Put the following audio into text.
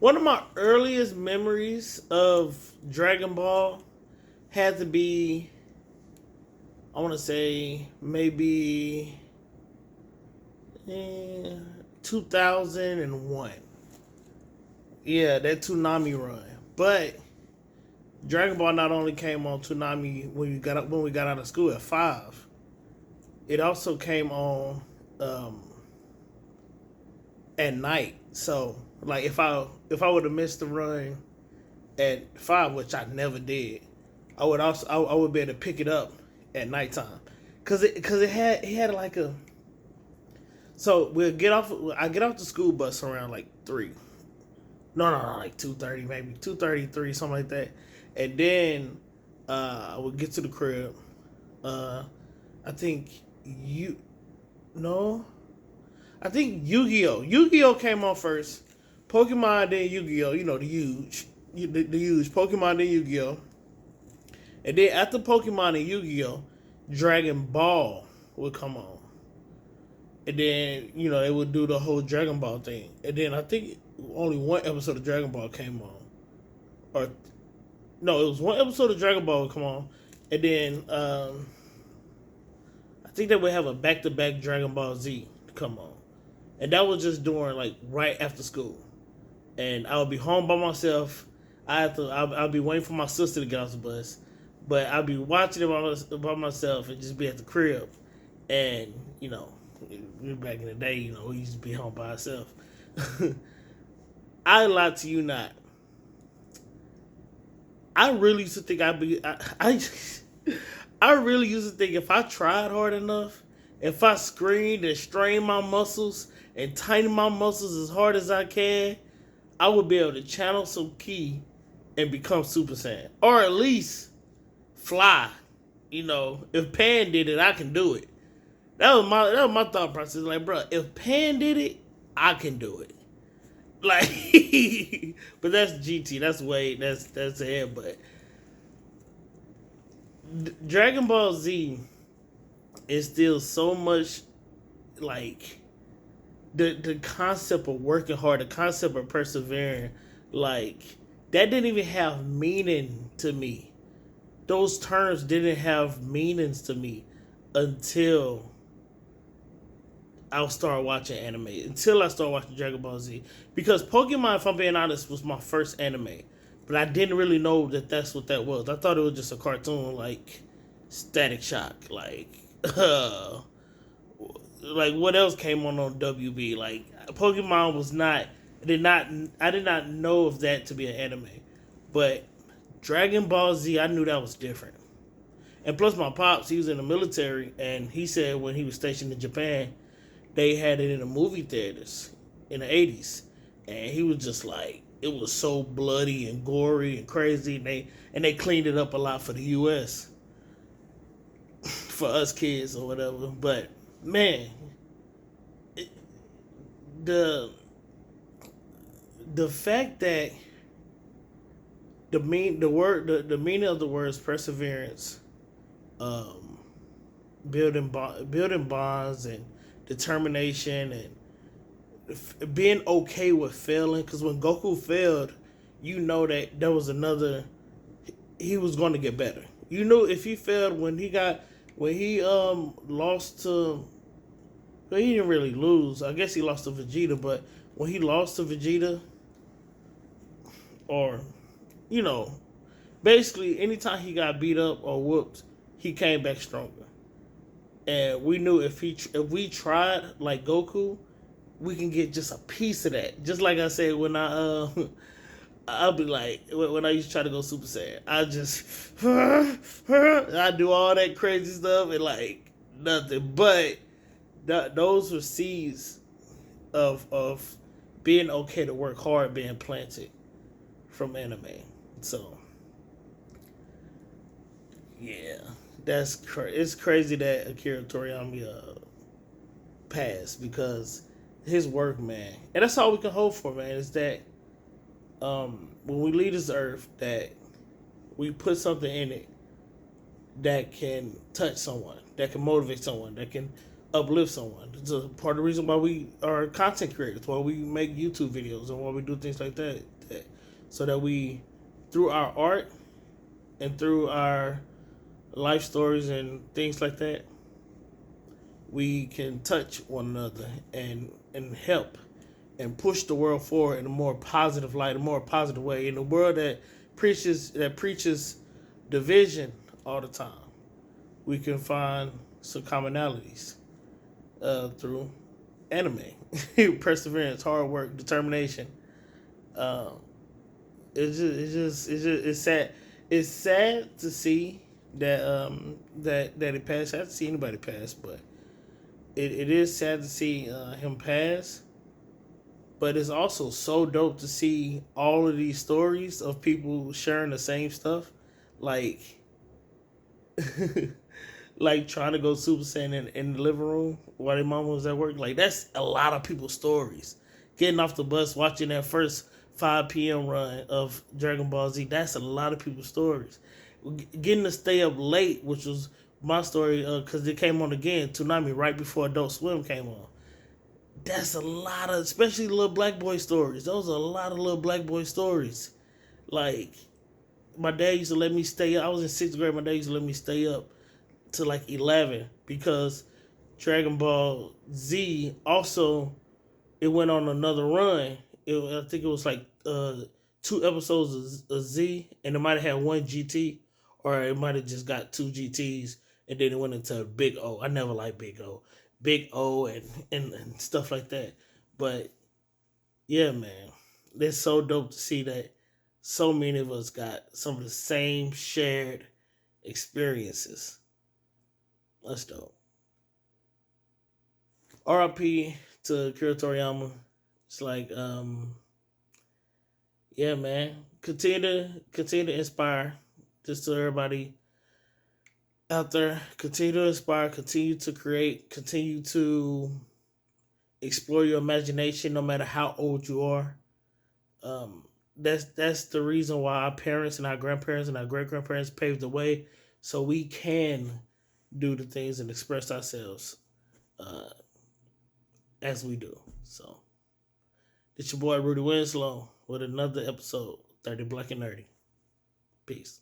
One of my earliest memories of Dragon Ball had to be, I want to say, maybe 2001. Yeah, that Toonami run. But Dragon Ball not only came on Toonami when we got out of school at 5, it also came on um, at night. So like if I would have missed the run at 5, which I never did, I would be able to pick it up at nighttime, it had like a, so I get off the school bus around like 3. No, like 2:30, maybe 2:33, something like that. And then I would get to the crib. Uh, I think you no, I think Yu-Gi-Oh. Yu-Gi-Oh came on first. Pokemon, then Yu-Gi-Oh. You know the huge Pokemon, then Yu-Gi-Oh. And then after Pokemon and Yu-Gi-Oh, Dragon Ball would come on. And then they would do the whole Dragon Ball thing. And then I think only one episode of Dragon Ball came on, or no, it was one episode of Dragon Ball would come on, and then I think they would have a back-to-back Dragon Ball Z come on, and that was just during like right after school, and I would be home by myself. I'll be waiting for my sister to get off the bus, but I'll be watching it by myself and just be at the crib, and back in the day, we used to be home by ourselves. I lie to you not. I really used to think I really used to think if I tried hard enough, if I screamed and strained my muscles and tightened my muscles as hard as I can, I would be able to channel some ki and become Super Saiyan, or at least fly. If Pan did it, I can do it. That was my thought process. Like, bro, if Pan did it, I can do it. Like, but that's GT. That's ahead. But Dragon Ball Z is still so much like the concept of working hard, the concept of persevering. Like, that didn't even have meaning to me. Those terms didn't have meanings to me until I'll start watching anime, until I start watching Dragon Ball Z. Because Pokemon, if I'm being honest, was my first anime. But I didn't really know that that's what that was. I thought it was just a cartoon like Static Shock. Like what else came on WB? Like, Pokemon was not, I did not know of that to be an anime. But Dragon Ball Z, I knew that was different. And plus my pops, he was in the military, and he said when he was stationed in Japan, they had it in the movie theaters in the 80s, and he was just like, it was so bloody and gory and crazy, and they cleaned it up a lot for the US for us kids or whatever. But man, it, the the fact that the meaning of the words perseverance, um, building bonds and determination, and being okay with failing. Because when Goku failed, you know that there was another. He was going to get better. You know, if he failed when he lost to. Well, he didn't really lose. I guess he lost to Vegeta, but when he lost to Vegeta, or you know, basically anytime he got beat up or whooped, he came back stronger. And we knew if we tried like Goku, we can get just a piece of that. Just like I said when I'll be like when I used to try to go Super Saiyan, I just I do all that crazy stuff and like nothing. But those were seeds of being okay to work hard being planted from anime. So yeah, it's crazy that Akira Toriyama passed, because his work, man, and that's all we can hope for, man, is that when we leave this earth, that we put something in it that can touch someone, that can motivate someone, that can uplift someone. It's a part of the reason why we are content creators, why we make YouTube videos, and why we do things like that, so that we, through our art and through our life stories and things like that, we can touch one another and help and push the world forward in a more positive light, a more positive way. In a world that preaches division all the time, we can find some commonalities through anime, perseverance, hard work, determination. Um, it's sad. It's sad to see that it passed. I haven't seen anybody pass, but it is sad to see him pass. But it's also so dope to see all of these stories of people sharing the same stuff, like like trying to go Super Saiyan in the living room while their mama was at work. Like that's a lot of people's stories. Getting off the bus, watching that first 5 p.m. run of Dragon Ball Z. That's a lot of people's stories. Getting to stay up late, which was my story, because it came on again, Toonami, right before Adult Swim came on. That's a lot of, especially little black boy stories. Those are a lot of little black boy stories. Like my dad used to let me stay up. I was in sixth grade. My dad used to let me stay up to like 11 because Dragon Ball Z also it went on another run. I think it was like 2 episodes of Z, and it might have had one GT, or it might have just got two GTs, and then it went into Big O. I never liked Big O, and stuff like that. But yeah, man, it's so dope to see that so many of us got some of the same shared experiences. That's dope. R.I.P. to Akira Toriyama. It's like, yeah, man. Continue to inspire. Just to everybody out there, continue to inspire, continue to create, continue to explore your imagination, no matter how old you are. Um, that's the reason why our parents and our grandparents and our great grandparents paved the way, so we can do the things and express ourselves uh, as we do. So, it's your boy Rudy Winslow with another episode, 30 Black and Nerdy. Peace.